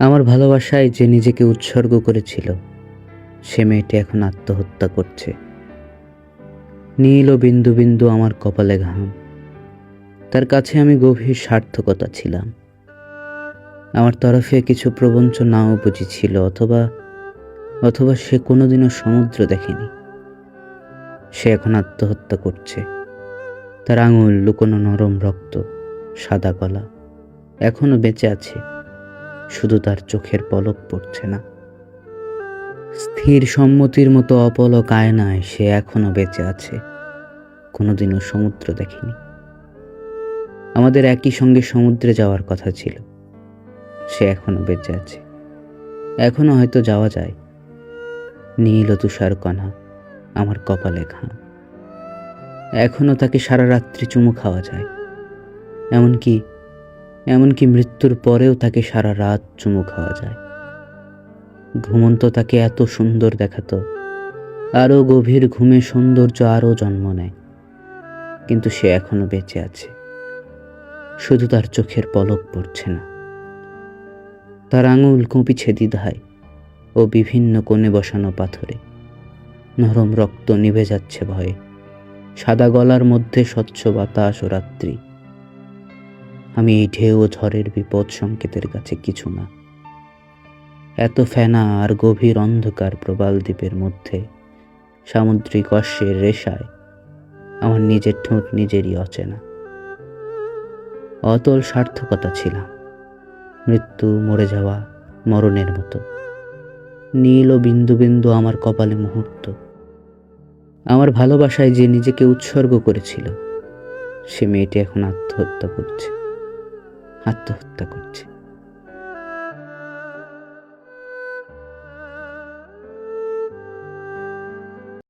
আমার ভালোবাসায় যে নিজেকে উৎসর্গ করেছিল সে মেয়েটি এখন আত্মহত্যা করছে। নীল ও বিন্দু বিন্দু আমার কপালে ঘাম। তার কাছে আমি গভীর সার্থকতা ছিলাম। আমার তরফে কিছু প্রবঞ্চনা নাও বুঝেছিল, অথবা অথবা সে কোনোদিনও সমুদ্র দেখেনি। সে এখন আত্মহত্যা করছে। তার আঙুল, লুকোনো নরম রক্ত, সাদা গলা এখনো বেঁচে আছে, শুধু তার চোখের পলক পড়ছে না। স্থির সম্মতির মতো অপলক আয়নায় সে এখনো বেঁচে আছে, কোনোদিনও সমুদ্র দেখেনি। আমাদের একই সঙ্গে সমুদ্রে যাওয়ার কথা ছিল। সে এখনো বেঁচে আছে, এখনো হয়তো যাওয়া যায়। নীল ও তুষার কণা আমার কপালে ঘাম। এখনো তাকে সারা রাত্রি চুমু খাওয়া যায়। এমনকি মৃত্যুর পরেও তাকে সারা রাত চুমু খাওয়া যায়। ঘুমন্ত তাকে এত সুন্দর দেখাতো, আরো গভীর ঘুমে সৌন্দর্য আরো জন্ম নেয়। কিন্তু সে এখনো বেঁচে আছে, শুধু তার চোখের পলক পড়ছে না। তার আঙুল কঁপিছে দ্বিধায় ও বিভিন্ন কোণে বসানো পাথরে। নরম রক্ত নিভে যাচ্ছে ভয়ে। সাদা গলার মধ্যে স্বচ্ছ বাতাস ও রাত্রি। আমি এই ঢেউ ও ঝড়ের বিপদ সংকেতের কাছে কিছু না। এত ফেনা আর গভীর অন্ধকার প্রবাল দ্বীপের মধ্যে সামুদ্রিক অশ্বের রেশায় আমার নিজের ঠোঁট নিজেরই অচেনা। অতল সার্থকতা ছিলাম, মৃত্যু, মরে যাওয়া, মরণের মতো। নীল ও বিন্দু বিন্দু আমার কপালে মুহূর্ত। আমার ভালোবাসায় যে নিজেকে উৎসর্গ করেছিল সে মেয়েটি এখন আত্মহত্যা করছে।